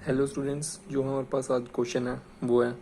Hello students, जो हमारे पास आज क्वेश्चन है वो है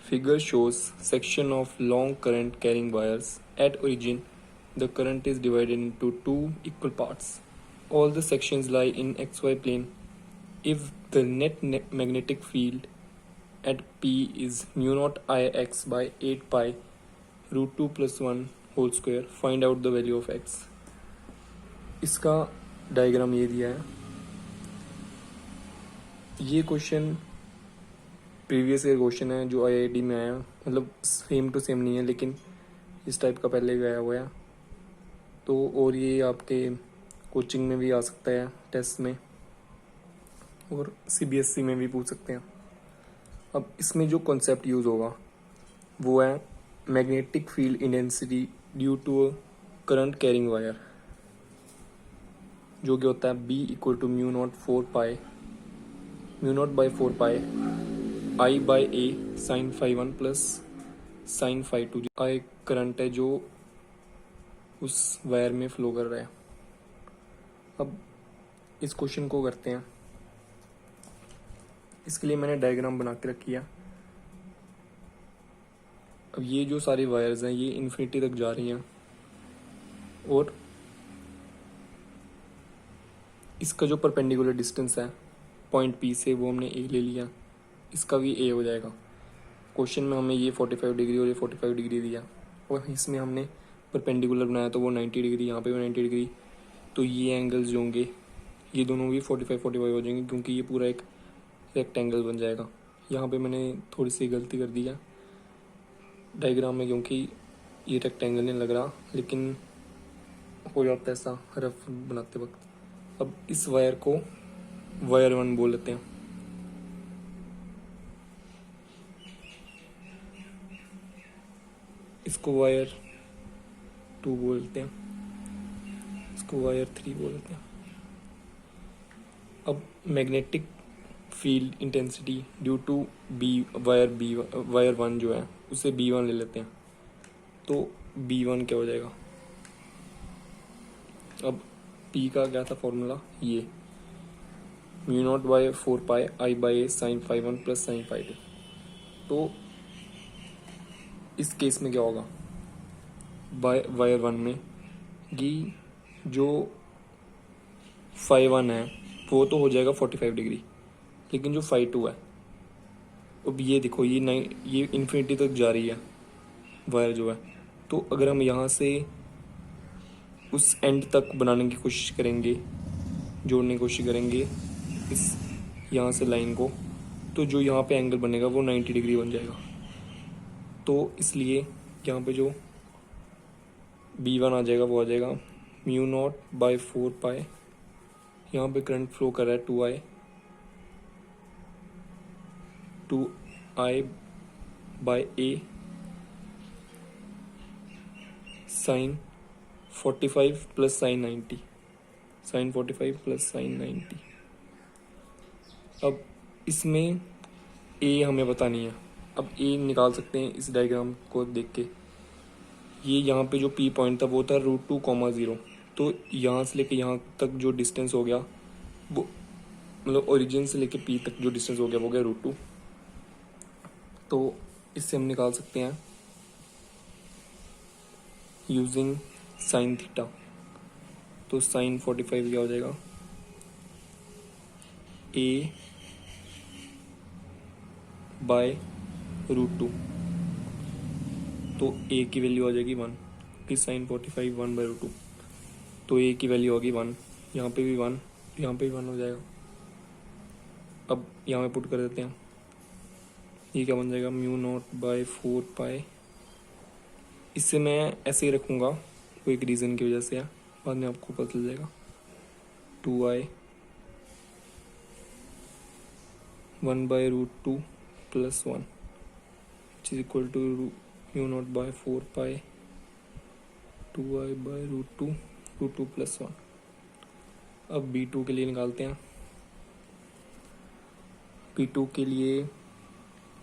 figure shows section of long current carrying wires at origin the current is divided into two equal parts all the sections lie in XY plane if the net magnetic field at P is mu naught I x by 8 pi root 2 plus 1 whole square find out the value of x। इसका diagram ये दिया है। ये question previous year question है जो IIT में आया, मतलब सेम टू सेम नहीं है लेकिन इस टाइप का पहले भी आया हुआ है। तो और ये आपके कोचिंग में भी आ सकता है, टेस्ट में, और CBSE में भी पूछ सकते हैं। अब इसमें जो कॉन्सेप्ट यूज़ होगा वो है magnetic field intensity due to current carrying wire, जो कि होता है B equal to mu naught by 4 pi I by A sine phi 1 plus sine phi 2। I current है जो उस वायर में फ्लो कर रहा है। अब इस क्वेश्चन को करते हैं। इसके लिए मैंने डायग्राम बना के रखी है। अब ये जो सारी वायर्स हैं ये इन्फिनिटी तक जा रही हैं और इसका जो परपेंडिकुलर डिस्टेंस है पॉइंट P से वो हमने A ले लिया, इसका भी A हो जाएगा। क्वेश्चन में हमें ये 45 डिग्री और ये 45 डिग्री दिया और इसमें हमने परपेंडिकुलर बनाया तो वो 90 डिग्री, यहाँ पे भी 90 डिग्री। तो ये एंगल्स जो होंगे ये दोनों भी 45 हो जाएंगे क्योंकि ये पूरा एक रेक्टेंगल बन जाएगा। यहाँ पे मैंने थोड़ी सी गलती कर दी है डायग्राम में क्योंकि ये रेक्टेंगल नहीं लग रहा, लेकिन हो जाता है ऐसा रफ बनाते वक्त। अब इस वायर को वायर 1 बोल लेते हैं। इसको वायर 2 बोलते हैं, इसको वायर 3 बोलते हैं। अब magnetic field intensity due to wire 1 जो है उसे B1 ले लेते हैं। तो B1 क्या हो जाएगा? अब P का क्या था फॉर्मूला, ये mu naught by 4 pi I by sine phi 1 plus sine phi 2। तो इस केस में क्या होगा वायर 1 में कि जो फाई 1 है वो तो हो जाएगा 45 डिग्री, लेकिन जो फाई 2 है, अब ये देखो ये इन्फिनिटी तक जा रही है वायर जो है। तो अगर हम यहाँ से उस एंड तक बनाने की कोशिश करेंगे, जोड़ने की कोशिश करेंगे इस यहाँ से लाइन को, तो जो यहाँ पे एंगल बनेगा वो 90 डिग्री बन जाएगा। तो इसलिए यहाँ पे जो B1 आ जाएगा वो आ जाएगा म्यू नॉट बाई 4 पाई, यहाँ पे करंट फ्लो कर रहा है 2I by A sine 45 plus sine 90, sine 45 plus sine 90। अब इसमें A हमें पता नहीं है। अब A निकाल सकते हैं इस डायग्राम को देख के। ये यहाँ पे जो P पॉइंट था वो था √2,0। तो यहाँ से लेके यहाँ तक जो डिस्टेंस हो गया वो, मतलब ओरिजिन से लेके P तक जो डिस्टेंस हो गया वो गया √2। तो इससे हम निकाल सकते हैं यूजिंग साइन थीटा। तो साइन 45 क्या हो जाएगा, A बाय √2। तो A की वैल्यू आ जाएगी 1 कि साइन 45 1 बाई √2। तो A की वैल्यू होगी 1, यहाँ पे भी 1, यहाँ पे भी 1 हो जाएगा। अब यहाँ पे पुट कर देते हैं, ये क्या बन जाएगा म्यू नॉट बाई 4 पाई। इससे मैं ऐसे ही रखूँगा, कोई एक रीज़न की वजह से है, बाद में आपको पता चल जाएगा। 2I 1 by √2 plus 1 which is equal to mu naught by 4 pi 2I by √2 plus 1। अब B2 के लिए निकालते हैं।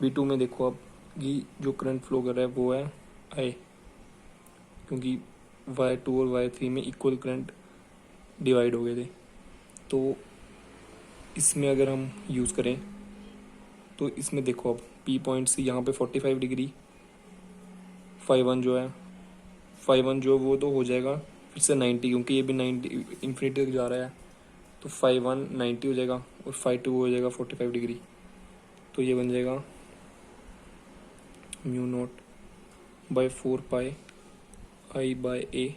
B2 में देखो अब ये जो करंट फ्लो कर रहा है वो है I, क्योंकि वायर 2 और वायर 3 में इक्वल करंट डिवाइड हो गए थे। तो इसमें अगर हम यूज़ करें तो इसमें देखो, अब पी पॉइंट से यहाँ पे 45 डिग्री, 5-1 जो है, 5-1 जो वो तो हो जाएगा फिर से 90, क्योंकि ये भी 90 इन्फिनिटी तक जा रहा है, तो 5-1 90 हो जाएगा और 5-2 हो जाएगा 45 डिग्री। तो ये बन जाएगा mu naught by 4 pi I by A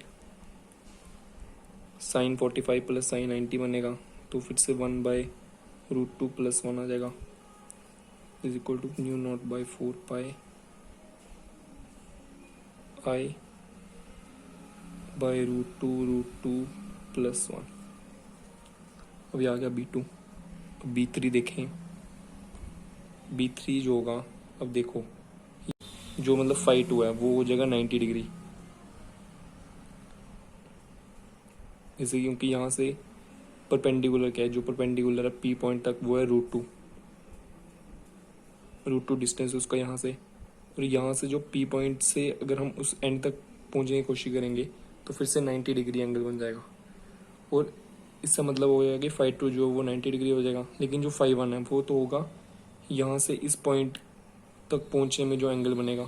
sine 45 plus sine 90 बनेगा, तो फिर से 1/√2 प्लस 1 आ जाएगा, is equal to mu naught by 4 pi I by √2 plus 1। अभी आ गया B2। अब B3 देखें, B3 जो होगा, अब देखो जो मतलब 5-2 है वो हो जाएगा 90 डिग्री, जैसे क्योंकि यहाँ से परपेंडिकुलर क्या है, जो परपेंडिकुलर है P पॉइंट तक वो है √2 डिस्टेंस उसका यहाँ से, और यहाँ से जो P पॉइंट से अगर हम उस एंड तक पहुँचने की कोशिश करेंगे तो फिर से 90 डिग्री एंगल बन जाएगा, और इसका मतलब हो जाएगा कि 5-2 जो वो 90 डिग्री हो जाएगा, लेकिन जो 5-1 है वो तो होगा यहाँ से इस पॉइंट तक पहुँचने में जो एंगल बनेगा,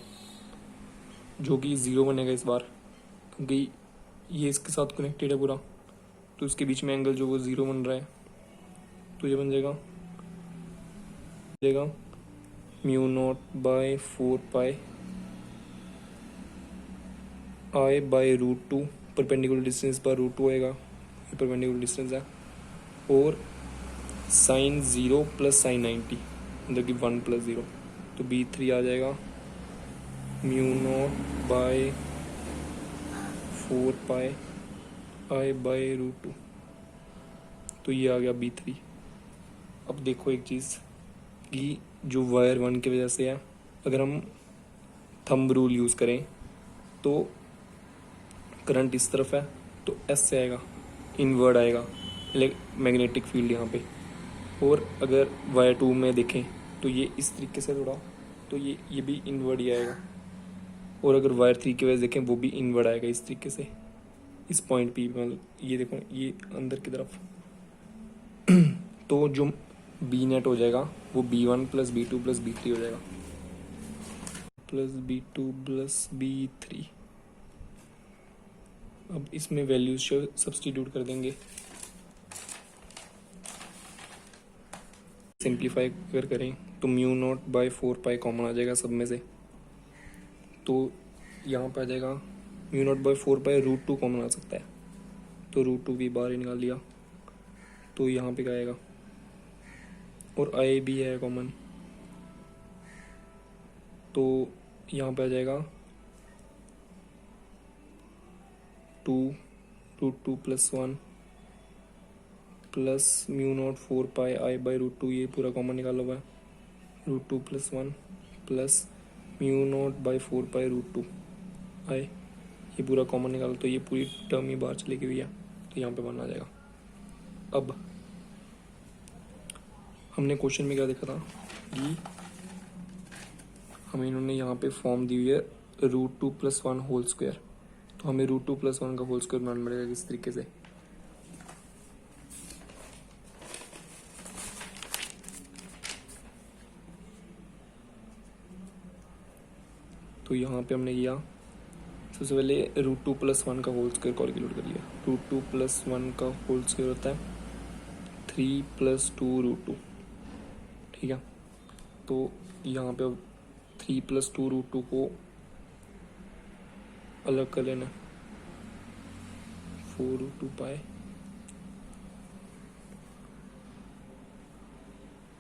जो कि 0 बनेगा इस बार, क्योंकि ये इसके साथ कनेक्टेड है पूरा, तो इसके बीच में एंगल जो वो 0 बन रहा है, तो ये बन जाएगा mu naught by 4 pi I bye √2, perpendicular distance पर √2 आएगा, ये परपेंडिकुलर डिस्टेंस है, और साइन 0 प्लस साइन 90 मतलब कि 1 प्लस 0, तो B3 आ जाएगा mu naught by 4 pi I bye √2, तो ये आ गया B3। अब देखो एक चीज़ कि जो वायर 1 की वजह से है, अगर हम थंब रूल यूज़ करें तो करंट इस तरफ है तो S से आएगा, इनवर्ड आएगा मैग्नेटिक फील्ड यहाँ पे, और अगर वायर 2 में देखें तो ये इस तरीके से थोड़ा, तो ये भी इनवर्ड ही आएगा, और अगर वायर 3 की वजह देखें वो भी इनवर्ड आएगा इस तरीके से, इस पॉइंट पे, मतलब ये देखो ये अंदर की तरफ। तो जो बी नेट हो जाएगा वो B1 plus B2 plus B3 हो जाएगा, प्लस B2 प्लस B3। अब इसमें वैल्यूज सब्स्टिट्यूट कर देंगे, सिंप्लीफाई अगर करें तो mu naught by 4 pi common आ जाएगा सब में से, तो यहाँ पे आ जाएगा mu naught by 4 pi √2 common आ सकता है, तो √2 भी बाहर ही निकाल लिया, तो यहाँ पे क्या आएगा, और आई भी है कॉमन, तो यहाँ पे आ जाएगा 2 √2 plus 1 plus mu naught 4 pi I by √2, ये पूरा कॉमन निकाला हुआ है, √2 plus 1 plus mu naught by 4 pi √2 आई, ये पूरा कॉमन निकालो तो ये पूरी टर्म ही बाहर चली गई है, तो यहाँ पे 1 आ जाएगा। अब हमने क्वेश्चन में क्या देखा था कि हमें इन्होंने यहाँ पे फॉर्म दी हुई है √2 प्लस 1 होल स्क्वायर, तो हमें √2 प्लस 1 का होल स्क्वायर बनाना पड़ेगा किस तरीके से, तो यहाँ पे हमने किया सबसे पहले √2 प्लस 1 का होल स्क्वायर कैलकुलेट कर लिया, √2 प्लस 1 का होल स्क्वायर होता है 3 प्लस 2 √2, ठीक है, तो यहाँ पे अब 3 प्लस 2 √2 को अलग कर लेना, 4 √2 पाई,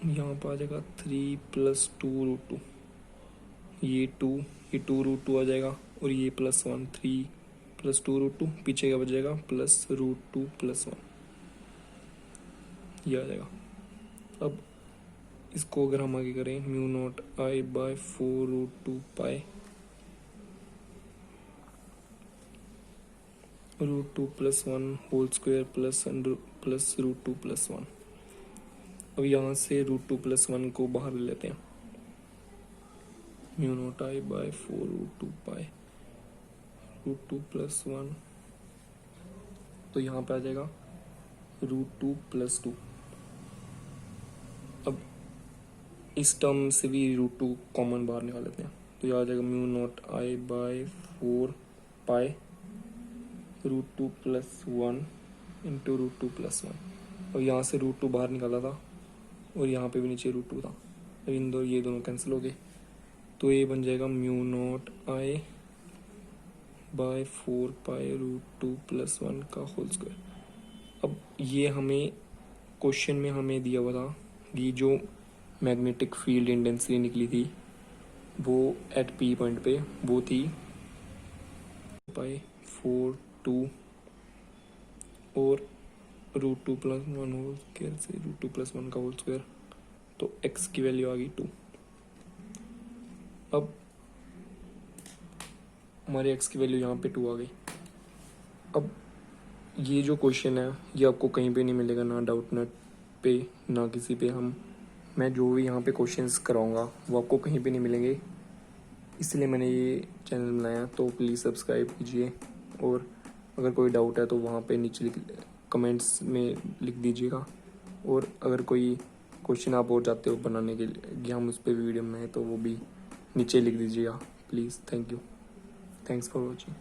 यहाँ पर आ जाएगा 3 प्लस 2 √2, ये 2 √2 आ जाएगा, और ये प्लस 1, 3 प्लस 2 √2, पीछे का बच जाएगा प्लस √2 प्लस 1, ये आ जाएगा। अब इसको अगर हम आगे करें mu naught I by 4 √2 pi √2 plus 1 whole square plus √2 plus 1, अब यहाँ से √2 प्लस 1 को बाहर ले लेते हैं, mu naught I by 4 √2 pi √2 plus 1, तो यहाँ पे आ जाएगा √2 प्लस 2, इस टर्म से भी √2 कॉमन बाहर निकाल लेते हैं, तो यह आ जाएगा mu naught I by 4 pi √2 plus 1 into √2 plus 1। और यहाँ से √2 बाहर निकाला था और यहाँ पे भी नीचे √2 था, अब ये दोनों कैंसिल हो गए, तो ये बन जाएगा mu naught I by 4 pi √2 plus 1 का होल स्क्वायर। अब ये हमें क्वेश्चन में हमें दिया हुआ था कि जो मैग्नेटिक फील्ड इंटेंसिटी निकली थी वो एट पी पॉइंट पे वो थी पाई 4 2 और √2 प्लस 1 होल स्क्वायर से √2 प्लस 1 का होल स्क्वायर, तो x की वैल्यू आ गई 2। अब हमारे x की वैल्यू यहाँ पे 2 आ गई। अब ये जो क्वेश्चन है ये आपको कहीं पे नहीं मिलेगा, ना डाउटनेट पे ना किसी पे। मैं जो भी यहाँ पे क्वेश्चंस कराऊंगा वो आपको कहीं पे नहीं मिलेंगे, इसलिए मैंने ये चैनल बनाया। तो प्लीज़ सब्सक्राइब कीजिए, और अगर कोई डाउट है तो वहाँ पे नीचे कमेंट्स में लिख दीजिएगा, और अगर कोई क्वेश्चन आप और चाहते हो बनाने के लिए कि हम उस पर वीडियो बनाएं तो वो भी नीचे लिख दीजिएगा please. Thank you, thanks for watching.